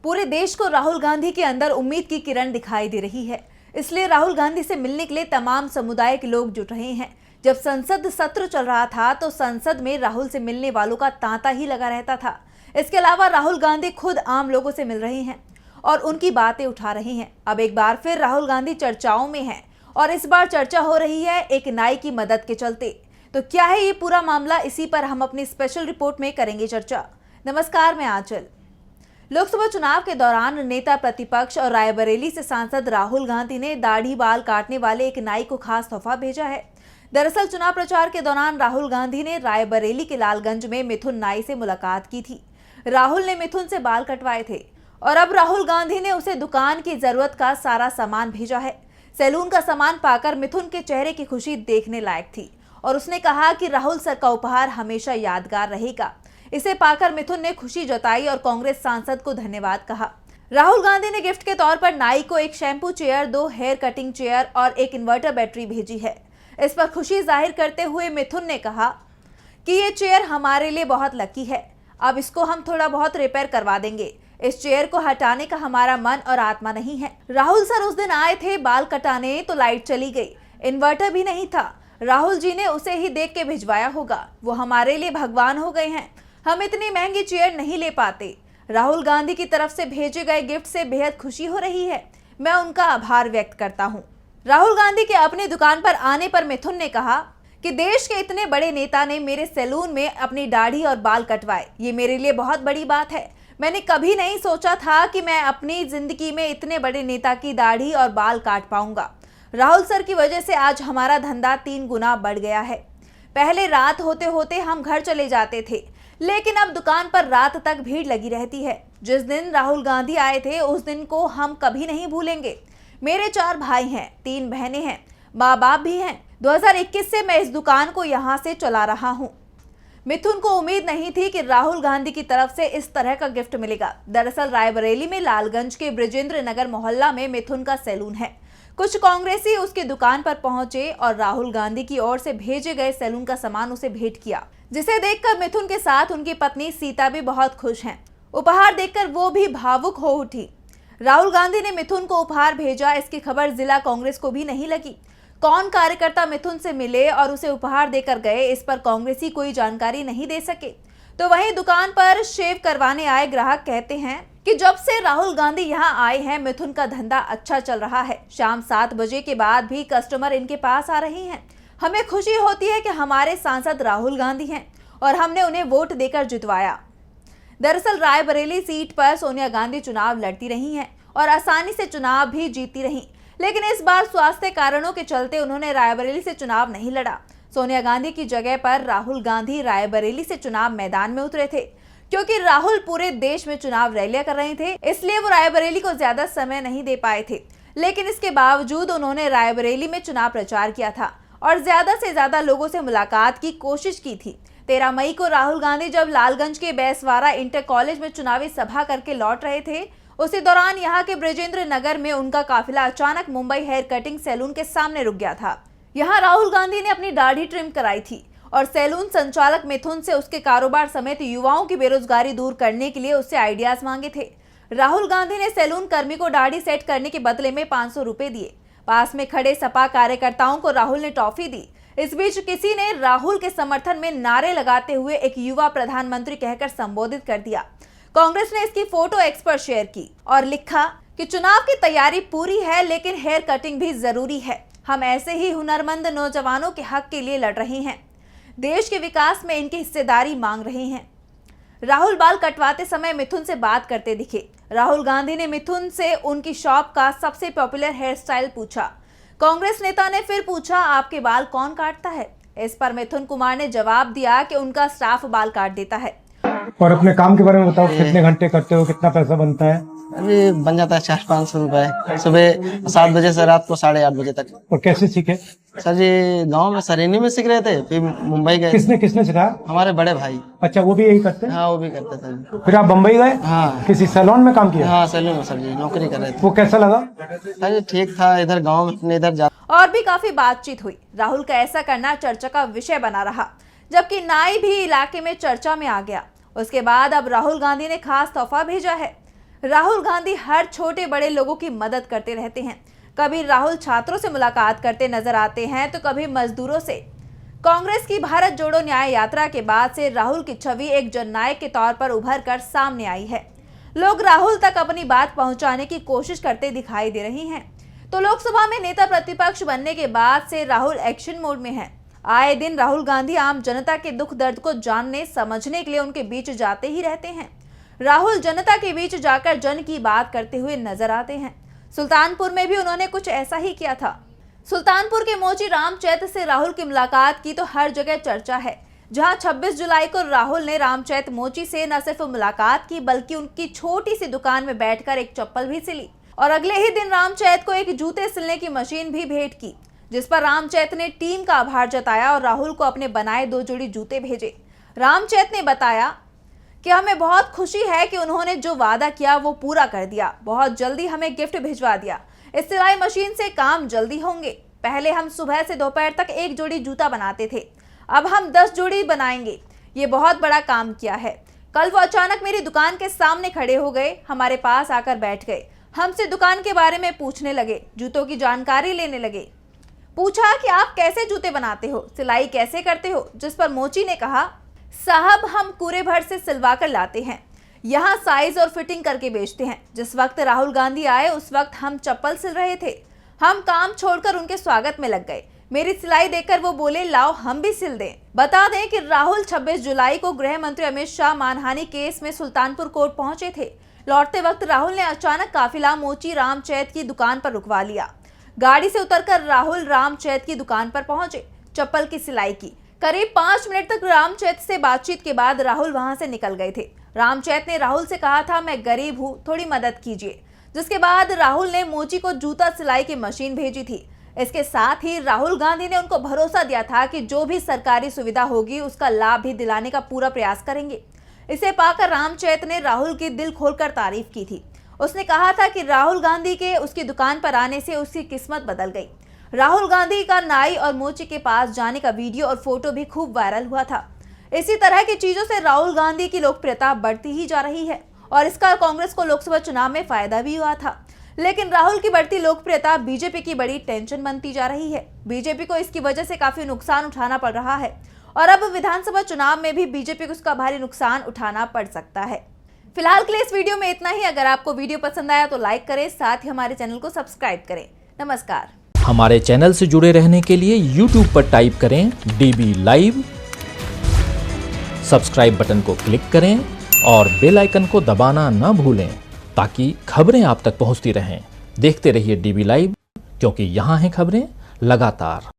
पूरे देश को राहुल गांधी के अंदर उम्मीद की किरण दिखाई दे रही है। इसलिए राहुल गांधी से मिलने के लिए तमाम समुदाय के लोग जुट रहे हैं। जब संसद सत्र चल रहा था तो संसद में राहुल से मिलने वालों का तांता ही लगा रहता था। इसके अलावा राहुल गांधी खुद आम लोगों से मिल रहे हैं और उनकी बातें उठा रहे हैं। अब एक बार फिर राहुल गांधी चर्चाओं में हैं और इस बार चर्चा हो रही है एक नाई की मदद के चलते। तो क्या है ये पूरा मामला, इसी पर हम अपनी स्पेशल रिपोर्ट में करेंगे चर्चा। नमस्कार, मैं आंचल। लोकसभा चुनाव के दौरान नेता प्रतिपक्ष और रायबरेली से सांसद राहुल गांधी ने दाढ़ी बाल काटने वाले एक नाई को खास तोहफा भेजा है। दरअसल चुनाव प्रचार के दौरान राहुल गांधी ने रायबरेली के लालगंज में मिथुन नाई से मुलाकात की थी। राहुल ने मिथुन से बाल कटवाए थे और अब राहुल गांधी ने उसे दुकान की जरूरत का सारा सामान भेजा है। सैलून का सामान पाकर मिथुन के चेहरे की खुशी देखने लायक थी और उसने कहा कि राहुल सर का उपहार हमेशा यादगार रहेगा। इसे पाकर मिथुन ने खुशी जताई और कांग्रेस सांसद को धन्यवाद कहा। राहुल गांधी ने गिफ्ट के तौर पर नाई को एक shampoo chair, 2 hair cutting chair और एक इन्वर्टर बैटरी भेजी है। इस पर खुशी जाहिर करते हुए मिथुन ने कहा कि ये चेयर हमारे लिए बहुत लकी है। अब इसको हम थोड़ा बहुत रिपेयर करवा देंगे। इस चेयर को हटाने का हमारा मन और आत्मा नहीं है। राहुल सर उस दिन आए थे बाल कटाने तो लाइट चली गई, इन्वर्टर भी नहीं था। राहुल जी ने उसे ही देख के भिजवाया होगा। वो हमारे लिए भगवान हो गए हैं। हम इतनी महंगी चेयर नहीं ले पाते। राहुल गांधी की तरफ से भेजे गए गिफ्ट से बेहद खुशी हो रही है। मैं उनका आभार व्यक्त करता हूं। राहुल गांधी के अपनी दुकान पर आने पर मिथुन ने कहा कि देश के इतने बड़े नेता ने मेरे सैलून में अपनी दाढ़ी और बाल कटवाए। ये मेरे लिए बहुत बड़ी बात है। मैंने कभी नहीं सोचा था कि मैं अपनी जिंदगी में इतने बड़े नेता की दाढ़ी और बाल काट पाऊंगा। राहुल सर की वजह से आज हमारा धंधा 3 गुना बढ़ गया है। पहले रात होते होते हम घर चले जाते थे, लेकिन अब दुकान पर रात तक भीड़ लगी रहती है। जिस दिन राहुल गांधी आए थे उस दिन को हम कभी नहीं भूलेंगे। मेरे 4 भाई हैं, 3 बहनें हैं, माँ बाप भी हैं। 2021 से मैं इस दुकान को यहाँ से चला रहा हूँ। मिथुन को उम्मीद नहीं थी कि राहुल गांधी की तरफ से इस तरह का गिफ्ट मिलेगा। दरअसल रायबरेली में लालगंज के बृजेंद्र नगर मोहल्ला में मिथुन का सैलून है। कुछ कांग्रेसी उसकी दुकान पर पहुंचे और राहुल गांधी की ओर से भेजे गए सैलून का सामान उसे भेंट किया, जिसे देखकर मिथुन के साथ उनकी पत्नी सीता भी बहुत खुश हैं। उपहार देखकर वो भी भावुक हो उठी। राहुल गांधी ने मिथुन को उपहार भेजा, इसकी खबर जिला कांग्रेस को भी नहीं लगी। कौन कार्यकर्ता मिथुन से मिले और उसे उपहार देकर गए, इस पर कांग्रेसी कोई जानकारी नहीं दे सके। तो वहीं दुकान पर शेव करवाने आए ग्राहक कहते हैं कि जब से राहुल गांधी यहां आए हैं मिथुन का धंधा अच्छा चल रहा है। शाम 7 बजे के बाद भी कस्टमर इनके पास आ रहे हैं। हमें खुशी होती है कि हमारे सांसद राहुल गांधी हैं और हमने उन्हें वोट देकर जितवाया। दरअसल रायबरेली सीट पर सोनिया गांधी चुनाव लड़ती रही हैं और आसानी से चुनाव भी जीतती रहीं, लेकिन इस बार स्वास्थ्य कारणों के चलते उन्होंने रायबरेली से चुनाव नहीं लड़ा। सोनिया गांधी की जगह पर राहुल गांधी रायबरेली से चुनाव मैदान में उतरे थे। क्योंकि राहुल पूरे देश में चुनाव रैलियां कर रहे थे, इसलिए वो रायबरेली को ज्यादा समय नहीं दे पाए थे। लेकिन इसके बावजूद उन्होंने रायबरेली में चुनाव प्रचार किया था और ज्यादा से ज्यादा लोगों से मुलाकात की कोशिश की थी। 13 मई को राहुल गांधी जब लालगंज के बैसवारा इंटर कॉलेज में चुनावी सभा करके लौट रहे थे, उसी दौरान यहाँ के बृजेंद्र नगर में उनका काफिला अचानक मुंबई हेयर कटिंग सैलून के सामने रुक गया था। यहाँ राहुल गांधी ने अपनी दाढ़ी ट्रिम कराई थी और सैलून संचालक मिथुन से उसके कारोबार समेत युवाओं की बेरोजगारी दूर करने के लिए उससे आइडियाज मांगे थे। राहुल गांधी ने सैलून कर्मी को दाढ़ी सेट करने के बदले में 500 रुपए दिए। पास में खड़े सपा कार्यकर्ताओं को राहुल ने टॉफी दी। इस बीच किसी ने राहुल के समर्थन में नारे लगाते हुए एक युवा प्रधानमंत्री कहकर संबोधित कर दिया। कांग्रेस ने इसकी फोटो एक्स पर शेयर की और लिखा कि चुनाव की तैयारी पूरी है, लेकिन हेयर कटिंग भी जरूरी है। हम ऐसे ही हुनरमंद नौजवानों के हक के लिए लड़ रहे हैं, देश के विकास में इनकी हिस्सेदारी मांग रहे हैं। राहुल बाल कटवाते समय मिथुन से बात करते दिखे। राहुल गांधी ने मिथुन से उनकी शॉप का सबसे पॉपुलर हेयर स्टाइल पूछा। कांग्रेस नेता ने फिर पूछा, आपके बाल कौन काटता है? इस पर मिथुन कुमार ने जवाब दिया कि उनका स्टाफ बाल काट देता है। और अपने काम के बारे में बताओ, कितने घंटे करते हो, कितना पैसा बनता है? अभी बन जाता है 400-500 रुपए। सुबह 7 बजे से रात को 8:30 बजे तक। और कैसे सीखे? सर जी गांव में सरेनी में सीख रहे थे, फिर मुंबई गए। किसने सिखाया? हमारे बड़े भाई। अच्छा, वो भी यही करते हैं? हाँ, वो भी करते थे। फिर आप बम्बई गए? हाँ। किसी सैलून में काम किया? हाँ, सैलून में सर जी नौकरी कर रहे थे। वो कैसा लगा? सर जी ठीक था। इधर गाँव में अपने इधर और भी काफी बातचीत हुई। राहुल का ऐसा करना चर्चा का विषय बना रहा, जबकि नाई भी इलाके में चर्चा में आ गया। उसके बाद अब राहुल गांधी ने खास तोहफा भेजा है। राहुल गांधी हर छोटे बड़े लोगों की मदद करते रहते हैं। कभी राहुल छात्रों से मुलाकात करते नजर आते हैं तो कभी मजदूरों से। कांग्रेस की भारत जोड़ो न्याय यात्रा के बाद से राहुल की छवि एक जननायक के तौर पर उभर कर सामने आई है। लोग राहुल तक अपनी बात पहुंचाने की कोशिश करते दिखाई दे रही हैं। तो लोकसभा में नेता प्रतिपक्ष बनने के बाद से राहुल एक्शन मोड में हैं। आए दिन राहुल गांधी आम जनता के दुख दर्द को जानने समझने के लिए उनके बीच जाते ही रहते हैं। राहुल जनता के बीच जाकर जन की बात करते हुए नजर आते हैं। सुल्तानपुर में भी उन्होंने कुछ ऐसा ही किया था। सुल्तानपुर के मोची रामचैत से राहुल की मुलाकात की तो हर जगह चर्चा है। जहां 26 जुलाई को राहुल ने रामचैत मोची से न सिर्फ मुलाकात की बल्कि उनकी छोटी सी दुकान में बैठकर एक चप्पल भी सिली और अगले ही दिन रामचैत को एक जूते सिलने की मशीन भी भेंट की, जिस पर रामचैत ने टीम का आभार जताया और राहुल को अपने बनाए 2 जोड़ी जूते भेजे। रामचैत ने बताया कि हमें बहुत खुशी है कि उन्होंने जो वादा किया वो पूरा कर दिया। बहुत जल्दी हमें गिफ्ट भिजवा दिया। इस सिलाई मशीन से काम जल्दी होंगे। पहले हम सुबह से दोपहर तक 1 जोड़ी जूता बनाते थे, अब हम 10 जोड़ी बनाएंगे। ये बहुत बड़ा काम किया है। कल वो अचानक मेरी दुकान के सामने खड़े हो गए, हमारे पास आकर बैठ गए, हमसे दुकान के बारे में पूछने लगे, जूतों की जानकारी लेने लगे। पूछा कि आप कैसे जूते बनाते हो, सिलाई कैसे करते हो, जिस पर मोची ने कहा, साहब हम कूरे भर से सिलवा कर लाते हैं, यहाँ साइज और फिटिंग करके बेचते हैं। जिस वक्त राहुल गांधी आए उस वक्त हम चप्पल सिल रहे थे, हम काम छोड़कर उनके स्वागत में लग गए। मेरी सिलाई देखकर वो बोले लाओ हम भी सिल दें। बता दें कि राहुल 26 जुलाई को गृह मंत्री अमित शाह मानहानि केस में सुल्तानपुर कोर्ट पहुंचे थे। लौटते वक्त राहुल ने अचानक काफिला मोची रामचैत की दुकान पर रुकवा लिया। गाड़ी से उतरकर राहुल रामचैत की दुकान पर पहुंचे, चप्पल की सिलाई की। करीब 5 मिनट तक रामचैत से बातचीत के बाद राहुल वहां से निकल गए थे। रामचैत ने राहुल से कहा था मैं गरीब हूं, थोड़ी मदद कीजिए, जिसके बाद राहुल ने मोची को जूता सिलाई की मशीन भेजी थी। इसके साथ ही राहुल गांधी ने उनको भरोसा दिया था कि जो भी सरकारी सुविधा होगी उसका लाभ भी दिलाने का पूरा प्रयास करेंगे। इसे पाकर रामचैत ने राहुल की दिल खोलकर तारीफ की थी। उसने कहा था कि राहुल गांधी के उसकी दुकान पर आने से उसकी किस्मत बदल गई। राहुल गांधी का नाई और मोची के पास जाने का वीडियो और फोटो भी खूब वायरल हुआ था। इसी तरह की चीजों से राहुल गांधी की लोकप्रियता बढ़ती ही जा रही है और इसका कांग्रेस को लोकसभा चुनाव में फायदा भी हुआ था। लेकिन राहुल की बढ़ती लोकप्रियता बीजेपी की बड़ी टेंशन बनती जा रही है। बीजेपी को इसकी वजह से काफी नुकसान उठाना पड़ रहा है और अब विधानसभा चुनाव में भी बीजेपी को इसका भारी नुकसान उठाना पड़ सकता है। फिलहाल के लिए इस वीडियो में इतना ही। अगर आपको वीडियो पसंद आया तो लाइक करें, साथ ही हमारे चैनल को सब्सक्राइब करें। नमस्कार। हमारे चैनल से जुड़े रहने के लिए YouTube पर टाइप करें DB लाइव, सब्सक्राइब बटन को क्लिक करें और बेल आइकन को दबाना न भूलें ताकि खबरें आप तक पहुंचती रहें। देखते रहिए DB लाइव, क्योंकि यहाँ हैं खबरें लगातार।